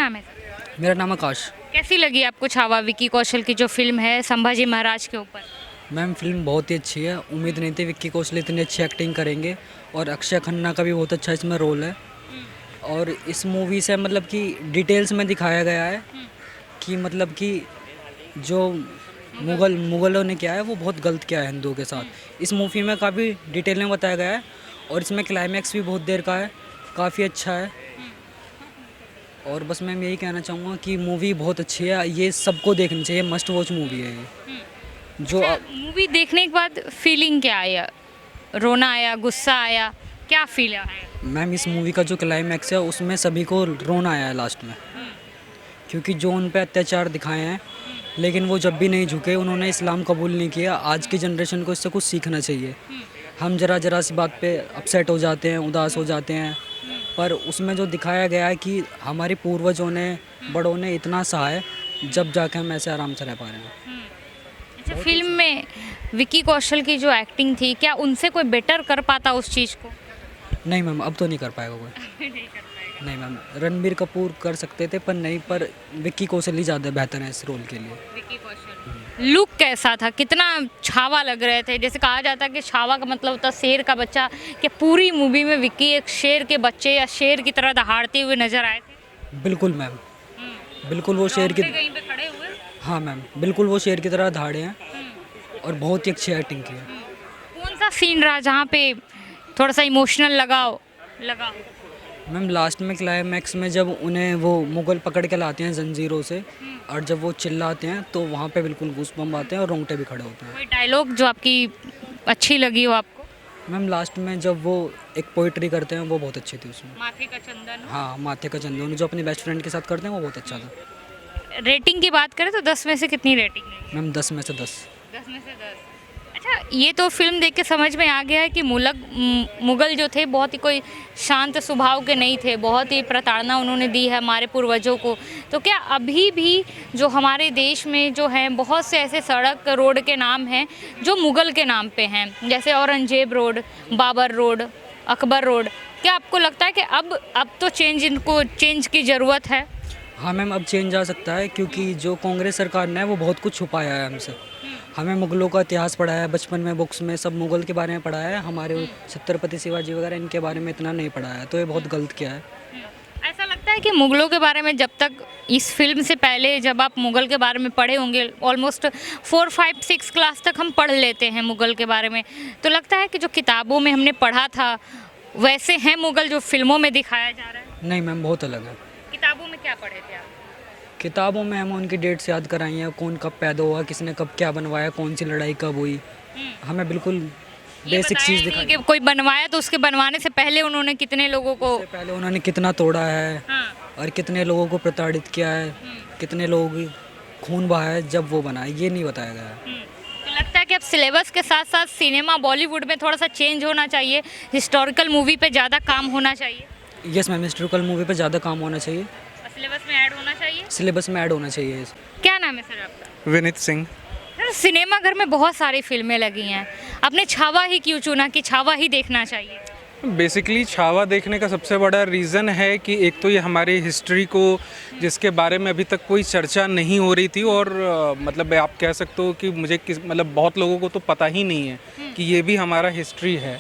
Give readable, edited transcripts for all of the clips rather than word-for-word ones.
नाम है सर? मेरा नाम आकाश। कैसी लगी आपको छावा, विकी कौशल की जो फिल्म है संभाजी महाराज के ऊपर? मैम फिल्म बहुत ही अच्छी है। उम्मीद नहीं थी विक्की कौशल इतनी अच्छी एक्टिंग करेंगे और अक्षय खन्ना का भी बहुत अच्छा इसमें रोल है। और इस मूवी से मतलब कि डिटेल्स में दिखाया गया है कि मतलब कि जो मुग़लों ने किया है वो बहुत गलत किया है हिंदुओं के साथ। इस मूवी में काफ़ी डिटेल में बताया गया है और इसमें क्लाइमैक्स भी बहुत देर का है, काफ़ी अच्छा है। और बस मैं यही कहना चाहूँगा कि मूवी बहुत अच्छी है, ये सबको देखनी चाहिए, मस्ट वॉच मूवी है ये। जो मूवी देखने के बाद फीलिंग क्या आया? रोना आया, गुस्सा आया, क्या फील आया? मैम इस मूवी का जो क्लाइमैक्स है उसमें सभी को रोना आया है लास्ट में, क्योंकि जो उन पे अत्याचार दिखाए हैं लेकिन वो जब भी नहीं झुके, उन्होंने इस्लाम कबूल नहीं किया। आज की जनरेशन को इससे कुछ सीखना चाहिए। हम जरा सी बात पे अपसेट हो जाते हैं, उदास हो जाते हैं, पर उसमें जो दिखाया गया है कि हमारे पूर्वजों ने, बड़ों ने इतना सहा है, जब जाके हम ऐसे आराम से रह पा रहे हैं। अच्छा, फिल्म में विकी कौशल की जो एक्टिंग थी, क्या उनसे कोई बेटर कर पाता उस चीज़ को? नहीं मैम, अब तो नहीं कर पाएगा कोई। नहीं मैम, रणबीर कपूर कर सकते थे पर नहीं, पर विक्की कौशल ही ज़्यादा बेहतर है इस रोल के लिए। विकी कौशल लुक कैसा था, कितना छावा लग रहे थे? जैसे कहा जाता है कि छावा का मतलब होता है शेर का बच्चा, कि पूरी मूवी में विक्की एक शेर के बच्चे या शेर की तरह दहाड़ते हुए नजर आए थे। बिल्कुल मैम, बिल्कुल वो शेर की, रोंगटे कहीं पे खड़े हुए। हाँ मैम, बिल्कुल वो शेर की तरह धाड़े हैं और बहुत ही अच्छी एक्टिंग की है। कौन सा सीन रहा जहाँ पे थोड़ा सा इमोशनल लगा? मैम लास्ट में क्लाइमैक्स में जब उन्हें वो मुगल पकड़ के लाते हैं जंजीरों से और जब वो चिल्लाते हैं तो वहाँ पे बिल्कुल गूज़बम्प आते हैं और रोंगटे भी खड़े होते हैं। कोई डायलॉग जो आपकी अच्छी लगी हो आपको? मैम लास्ट में जब वो एक पोइट्री करते हैं वो बहुत अच्छी थी उसमें। माथे का चंदन। हाँ, माथे का चंदन जो अपनी बेस्ट फ्रेंड के साथ करते हैं वो बहुत अच्छा था। रेटिंग की बात करें तो 10 में से कितनी रेटिंग है? मैम 10 में से 10। 10 में से 10। अच्छा, ये तो फिल्म देख के समझ में आ गया है कि मुगल जो थे बहुत ही कोई शांत स्वभाव के नहीं थे, बहुत ही प्रताड़ना उन्होंने दी है हमारे पूर्वजों को। तो क्या अभी भी जो हमारे देश में जो है बहुत से ऐसे सड़क रोड के नाम हैं जो मुगल के नाम पे हैं, जैसे Aurangzeb road, Babar road, Akbar road, क्या आपको लगता है कि अब तो चेंज की ज़रूरत है? हाँ मैम, अब चेंज आ सकता है क्योंकि जो कांग्रेस सरकार ने वो बहुत कुछ छुपाया है हमसे। हमें मुगलों का इतिहास पढ़ाया है बचपन में, बुक्स में सब मुगल के बारे में पढ़ाया है, हमारे छत्रपति शिवाजी वगैरह इनके बारे में इतना नहीं पढ़ाया है, तो ये बहुत गलत किया है। ऐसा लगता है कि मुगलों के बारे में जब तक इस फिल्म से पहले जब आप मुगल के बारे में पढ़े होंगे, ऑलमोस्ट 4, 5, 6 क्लास तक हम पढ़ लेते हैं मुगल के बारे में, तो लगता है कि जो किताबों में हमने पढ़ा था वैसे हैं मुगल जो फिल्मों में दिखाया जा रहा है? नहीं मैम, बहुत अलग है। किताबों में क्या पढ़े थे आप? किताबों में हमें उनकी डेट्स याद कराई हैं, कौन कब पैदा हुआ, किसने कब क्या बनवाया, कौन सी लड़ाई कब हुई, हमें बिल्कुल ये बेसिक बताया चीज़ नहीं दिखाई। कि कोई बनवाया तो उसके बनवाने से पहले उन्होंने कितने लोगों को। इससे पहले उन्होंने कितना तोड़ा है हाँ। और कितने लोगों को प्रताड़ित किया है, कितने लोगों की खून बहा है जब वो बना है, ये नहीं बताया गया है। तो लगता है कि अब सिलेबस के साथ साथ सिनेमा बॉलीवुड में थोड़ा सा चेंज होना चाहिए, हिस्टोरिकल मूवी पे ज़्यादा काम होना चाहिए, यस मैम, हिस्टोरिकल मूवी पे ज़्यादा काम होना चाहिए, सिलेबस में ऐड होना चाहिए। सिलेबस में ऐड होना चाहिए। क्या नाम है सर आपका? विनीत सिंह। सर, सिनेमा घर में बहुत सारी फिल्में लगी हैं, आपने छावा ही क्यों चुना कि छावा ही देखना चाहिए? बेसिकली छावा देखने का सबसे बड़ा रीज़न है कि एक तो ये हमारी हिस्ट्री को, जिसके बारे में अभी तक कोई चर्चा नहीं हो रही थी, और मतलब आप कह सकते हो कि मुझे मतलब बहुत लोगों को तो पता ही नहीं है कि ये भी हमारा हिस्ट्री है,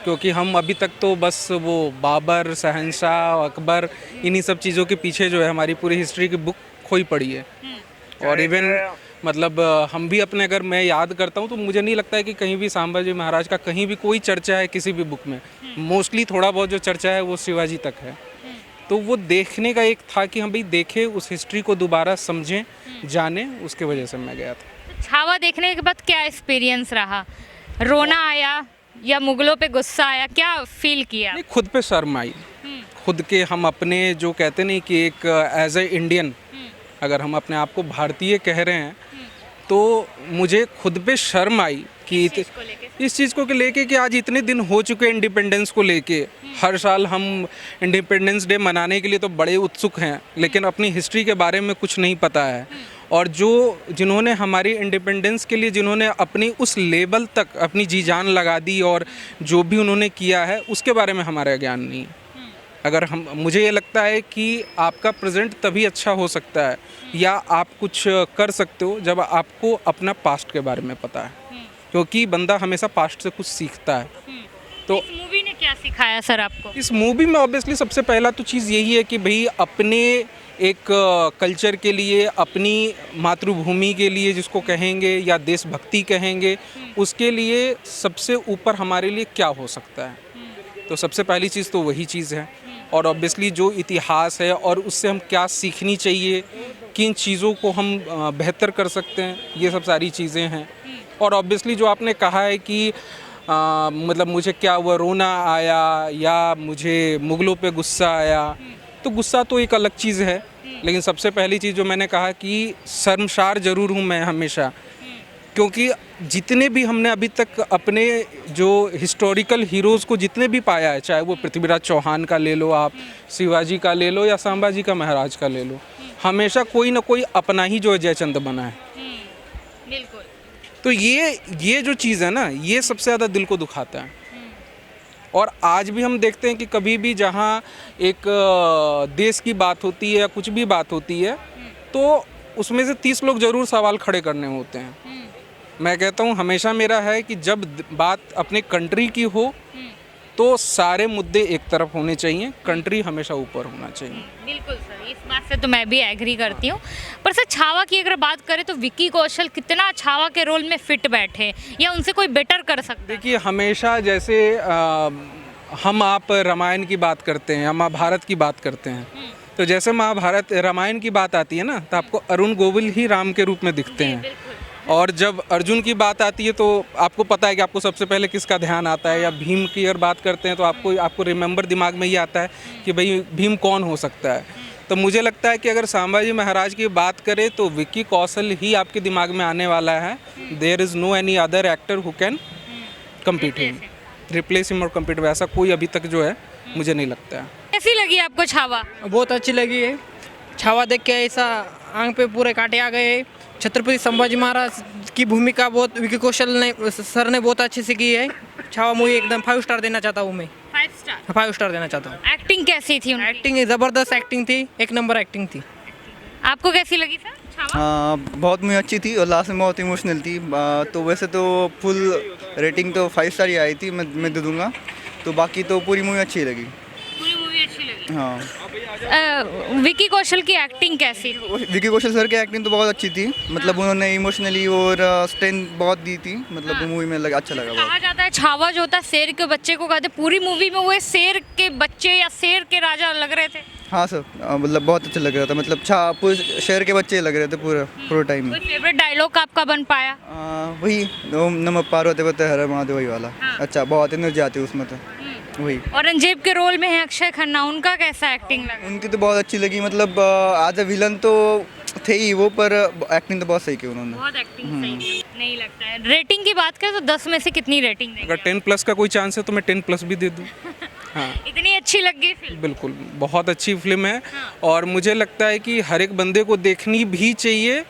क्योंकि हम अभी तक तो बस वो बाबर, शहंशाह, अकबर, इन्हीं सब चीज़ों के पीछे जो है हमारी पूरी हिस्ट्री की बुक खोई पड़ी है। और इवन मतलब हम भी अपने, अगर मैं याद करता हूँ तो मुझे नहीं लगता है कि कहीं भी संभाजी महाराज का कहीं भी कोई चर्चा है किसी भी बुक में। मोस्टली थोड़ा बहुत जो चर्चा है वो शिवाजी तक है। तो वो देखने का एक था कि हम भी देखें, उस हिस्ट्री को दोबारा समझें, जानें, उसके वजह से मैं गया था। छावा देखने के बाद क्या एक्सपीरियंस रहा? रोना आया या मुगलों पे गुस्सा आया, क्या फील किया? नहीं, खुद पे शर्म आई, खुद के हम अपने जो कहते नहीं कि एक एज ए इंडियन अगर हम अपने आप को भारतीय कह रहे हैं तो मुझे खुद पे शर्म आई कि इस चीज़ को लेके कि आज इतने दिन हो चुके इंडिपेंडेंस को लेके, हर साल हम इंडिपेंडेंस डे मनाने के लिए तो बड़े उत्सुक हैं, लेकिन अपनी हिस्ट्री के बारे में कुछ नहीं पता है। और जिन्होंने हमारी इंडिपेंडेंस के लिए जिन्होंने अपनी उस लेवल तक अपनी जी जान लगा दी और जो भी उन्होंने किया है उसके बारे में हमारा ज्ञान नहीं है। अगर हम मुझे ये लगता है कि आपका प्रेजेंट तभी अच्छा हो सकता है या आप कुछ कर सकते हो जब आपको अपना पास्ट के बारे में पता है, क्योंकि बंदा हमेशा पास्ट से कुछ सीखता है। तो इस मूवी ने क्या सिखाया सर आपको? इस मूवी में ऑब्वियसली सबसे पहला तो चीज़ यही है कि भाई अपने एक कल्चर के लिए, अपनी मातृभूमि के लिए जिसको कहेंगे या देशभक्ति कहेंगे, उसके लिए सबसे ऊपर हमारे लिए क्या हो सकता है। तो सबसे पहली चीज़ तो वही चीज़ है। और ऑब्वियसली जो इतिहास है और उससे हम क्या सीखनी चाहिए, किन चीज़ों को हम बेहतर कर सकते हैं, ये सब सारी चीज़ें हैं। और ऑब्वियसली जो आपने कहा है कि मतलब मुझे क्या हुआ, रोना आया या मुझे मुग़लों पे गुस्सा आया, तो गुस्सा तो एक अलग चीज़ है, लेकिन सबसे पहली चीज़ जो मैंने कहा कि शर्मसार ज़रूर हूँ मैं हमेशा, क्योंकि जितने भी हमने अभी तक अपने जो हिस्टोरिकल हीरोज़ को जितने भी पाया है, चाहे वो पृथ्वीराज चौहान का ले लो आप, शिवाजी का ले लो या संभाजी का महाराज का ले लो, हमेशा कोई ना कोई अपना ही जो है जयचंद बना है। बिल्कुल। तो ये जो चीज़ है ना, ये सबसे ज़्यादा दिल को दुखाता है। और आज भी हम देखते हैं कि कभी भी जहाँ एक देश की बात होती है या कुछ भी बात होती है, तो उसमें से 30 लोग ज़रूर सवाल खड़े करने होते हैं। मैं कहता हूँ हमेशा मेरा है कि जब बात अपने कंट्री की हो तो सारे मुद्दे एक तरफ होने चाहिए, कंट्री हमेशा ऊपर होना चाहिए। बिल्कुल सर, इस बात से तो मैं भी एग्री करती हूँ। पर सर छावा की अगर बात करें तो विक्की कौशल कितना छावा के रोल में फिट बैठे, या उनसे कोई बेटर कर सकता है? देखिए हमेशा जैसे हम आप रामायण की बात करते हैं या महाभारत की बात करते हैं, तो जैसे महाभारत रामायण की बात आती है ना, तो आपको अरुण गोविल ही राम के रूप में दिखते हैं। और जब अर्जुन की बात आती है तो आपको पता है कि आपको सबसे पहले किसका ध्यान आता है, या भीम की अगर बात करते हैं तो आपको रिमेंबर दिमाग में ये आता है कि भाई भीम कौन हो सकता है। तो मुझे लगता है कि अगर संभाजी महाराज की बात करें तो विक्की कौशल ही आपके दिमाग में आने वाला है। There is no any other actor who can compete him, replace him और कम्पीट, वैसा कोई अभी तक जो है मुझे नहीं लगता है। कैसी लगी आपको छावा? बहुत अच्छी लगी है। छावा देख के ऐसा आंख पे पूरे कांटे आ गए। छत्रपति संभाजी महाराज की भूमिका बहुत विक्की कौशल ने सर ने बहुत अच्छे से की है। छावा मूवी एकदम 5 स्टार देना चाहता हूँ मैं। 5 स्टार? 5 स्टार देना चाहता हूँ। एक्टिंग कैसी थी उनकी? एक्टिंग ज़बरदस्त एक्टिंग थी, एक नंबर एक्टिंग थी। आपको कैसी लगी सर छावा? बहुत मूवी अच्छी थी और लास्ट में बहुत इमोशनल थी। तो वैसे तो फुल रेटिंग तो 5 स्टार ही आई थी, मैं दे दूँगा। तो बाकी तो पूरी मूवी अच्छी लगी। पूरी मूवी अच्छी लगी। हाँ, विक्की कौशल की एक्टिंग कैसी थी? विक्की कौशल सर की एक्टिंग तो बहुत अच्छी थी। मतलब उन्होंने इमोशनली और स्ट्रेंथ बहुत दी थी। मतलब मूवी में अच्छा लगा बहुत। कहा जाता है छावा जो होता है शेर के बच्चे को कहते हैं, पूरी मूवी में वो शेर के बच्चे या शेर के राजा लग रहे थे। हाँ सर, मतलब बहुत अच्छा लग रहा था। मतलब पूरे शहर के बच्चे लग रहे थे पूरा टाइम में। कोई फेवरेट डायलॉग आपका बन पाया? वही ओम नमः पार्वती पते हर महादेव, वही वाला। अच्छा, बहुत एनर्जी आती है उसमें तो वही। औरंगजेब के रोल में है अक्षय खन्ना, उनका कैसा एक्टिंग लगा? उनकी तो बहुत अच्छी लगी। मतलब आज विलन तो थे ही वो, पर एक्टिंग तो बहुत सही की उन्होंने। बहुत एक्टिंग सही थी, नहीं लगता है। रेटिंग की बात करें तो 10 में से कितनी रेटिंग देंगे? अगर 10+ का कोई चांस है तो मैं 10+ भी दे दूँ। हाँ, इतनी अच्छी लग गई फिल्म? बिल्कुल, बहुत अच्छी फिल्म है। और मुझे लगता है कि हर एक बंदे को देखनी भी चाहिए।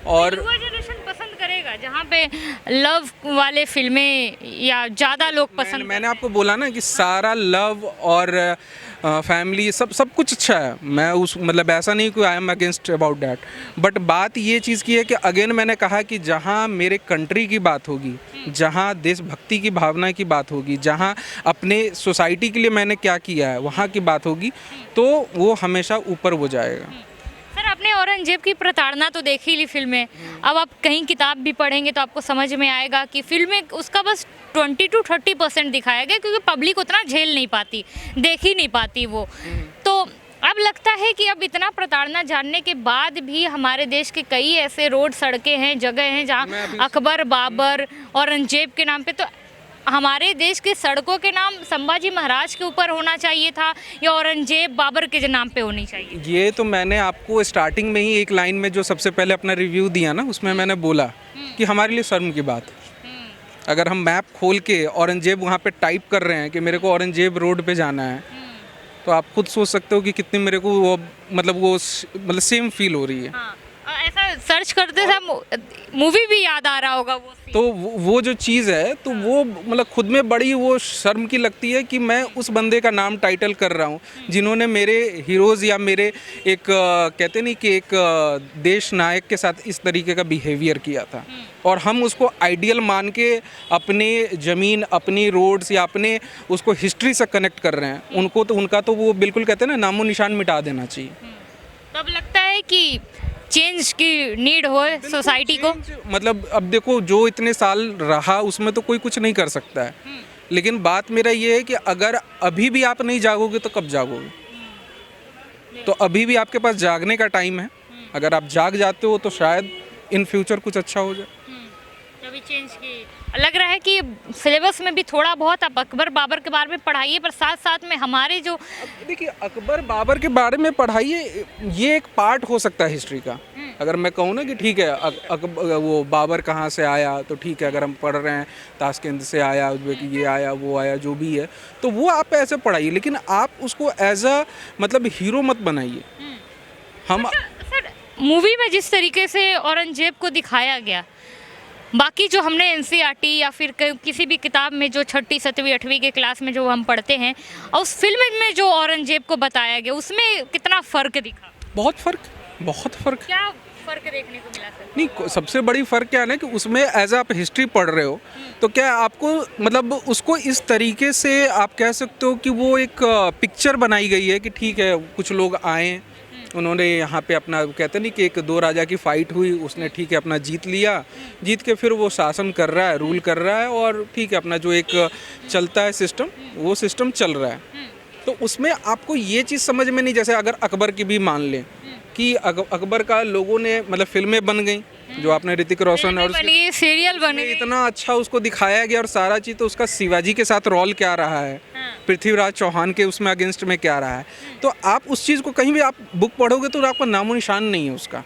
और युवा जनरेशन पसंद करेगा जहाँ पे लव वाले फिल्में या ज़्यादा लोग पसंद मैंने आपको बोला ना कि सारा लव और फैमिली सब कुछ अच्छा है। मैं उस मतलब ऐसा नहीं कि I am against about that, but बात ये चीज़ की है कि अगेन मैंने कहा कि जहाँ मेरे कंट्री की बात होगी, जहाँ देशभक्ति की भावना की बात होगी, जहाँ अपने सोसाइटी के लिए मैंने क्या किया है वहाँ की बात होगी, तो वो हमेशा ऊपर हो जाएगा। सर आपने औरंगजेब की प्रताड़ना तो देख ही ली फिल्में, अब आप कहीं किताब भी पढ़ेंगे तो आपको समझ में आएगा कि फिल्में उसका बस 20 to 30% दिखाया गया, क्योंकि पब्लिक उतना झेल नहीं पाती, देख ही नहीं पाती वो। तो अब लगता है कि अब इतना प्रताड़ना जानने के बाद भी हमारे देश के कई ऐसे रोड, सड़कें हैं, जगह हैं जहाँ अकबर, बाबर, औरंगजेब के नाम पे, तो हमारे देश के सड़कों के नाम संभाजी महाराज के ऊपर होना चाहिए था या औरंगजेब, बाबर के नाम पे होनी चाहिए? ये तो मैंने आपको स्टार्टिंग में ही एक लाइन में जो सबसे पहले अपना रिव्यू दिया ना, उसमें मैंने बोला कि हमारे लिए शर्म की बात। अगर हम मैप खोल के औरंगजेब वहाँ पे टाइप कर रहे हैं कि मेरे को औरंगजेब रोड पे जाना है, तो आप खुद सोच सकते हो कि कितनी मेरे को वो मतलब सेम फील हो रही है। हाँ, ऐसा सर्च करते समय मूवी भी याद आ रहा होगा वो scene। तो वो जो चीज़ है तो वो मतलब खुद में बड़ी वो शर्म की लगती है कि मैं उस बंदे का नाम टाइटल कर रहा हूँ जिन्होंने मेरे हीरोज़ या मेरे एक कहते नहीं कि एक देश नायक के साथ इस तरीके का बिहेवियर किया था और हम उसको आइडियल मान के अपने ज़मीन अपनी रोड्स या अपने उसको हिस्ट्री से कनेक्ट कर रहे हैं। उनको तो उनका तो वो बिल्कुल कहते हैं ना नामो निशान मिटा देना चाहिए। तब लगता है कि चेंज की नीड हो सोसाइटी को। मतलब अब देखो जो इतने साल रहा उसमें तो कोई कुछ नहीं कर सकता है, लेकिन बात मेरा ये है कि अगर अभी भी आप नहीं जागोगे तो कब जागोगे। तो अभी भी आपके पास जागने का टाइम है, अगर आप जाग जाते हो तो शायद इन फ्यूचर कुछ अच्छा हो जाए। तभी चेंज की लग रहा है कि सिलेबस में भी थोड़ा बहुत आप अकबर बाबर के बारे में पढ़ाइए, पर साथ साथ में हमारे जो देखिए अकबर बाबर के बारे में पढ़ाइए, ये एक पार्ट हो सकता है हिस्ट्री का। अगर मैं कहूँ ना कि ठीक है वो बाबर कहाँ से आया तो ठीक है, अगर हम पढ़ रहे हैं ताशकंद से आया, ये आया वो आया जो भी है, तो वो आप ऐसे पढ़ाइए, लेकिन आप उसको एज अ मतलब हीरो मत बनाइए। हम सर मूवी में जिस तरीके से औरंगजेब को दिखाया गया, बाकी जो हमने एनसीईआरटी या फिर किसी भी किताब में जो 6ठी 7वीं 8वीं के क्लास में जो हम पढ़ते हैं और उस फिल्म में जो औरंगजेब को बताया गया उसमें कितना फ़र्क दिखा? बहुत फ़र्क। क्या फ़र्क देखने को मिला सर? नहीं, सबसे बड़ी फ़र्क क्या है ना कि उसमें एज आप हिस्ट्री पढ़ रहे हो तो क्या आपको मतलब उसको इस तरीके से आप कह सकते हो कि वो एक पिक्चर बनाई गई है कि ठीक है कुछ लोग आए, उन्होंने यहाँ पे अपना कहते नहीं कि एक दो राजा की फाइट हुई, उसने ठीक है अपना जीत लिया, जीत के फिर वो शासन कर रहा है, रूल कर रहा है और ठीक है अपना जो एक चलता है सिस्टम वो सिस्टम चल रहा है। तो उसमें आपको ये चीज़ समझ में नहीं, जैसे अगर अकबर की भी मान लें कि अकबर का लोगों ने मतलब फिल्में बन गई जो आपने ऋतिक रोशन और सीरियल बने, इतना अच्छा उसको दिखाया गया और सारा चीज़, तो उसका शिवाजी के साथ रोल क्या रहा है, पृथ्वीराज चौहान के उसमें अगेंस्ट में क्या रहा है, तो आप उस चीज़ को कहीं भी आप बुक पढ़ोगे तो आपका नामो निशान नहीं है उसका।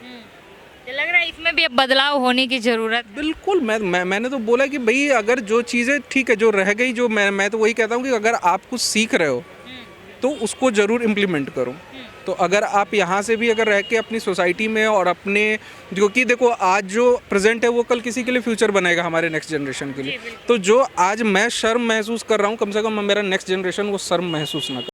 लग रहा है इसमें भी अब बदलाव होने की ज़रूरत। बिल्कुल, मैंने तो बोला कि भाई अगर जो चीज़ें ठीक है जो रह गई, जो मैं तो वही कहता हूँ कि अगर आप कुछ सीख रहे हो तो उसको ज़रूर इम्प्लीमेंट करो। तो अगर आप यहाँ से भी अगर रह के अपनी सोसाइटी में और अपने, जो कि देखो आज जो प्रेजेंट है वो कल किसी के लिए फ्यूचर बनेगा हमारे नेक्स्ट जनरेशन के लिए, तो जो आज मैं शर्म महसूस कर रहा हूँ कम से कम मेरा नेक्स्ट जनरेशन वो शर्म महसूस ना करे।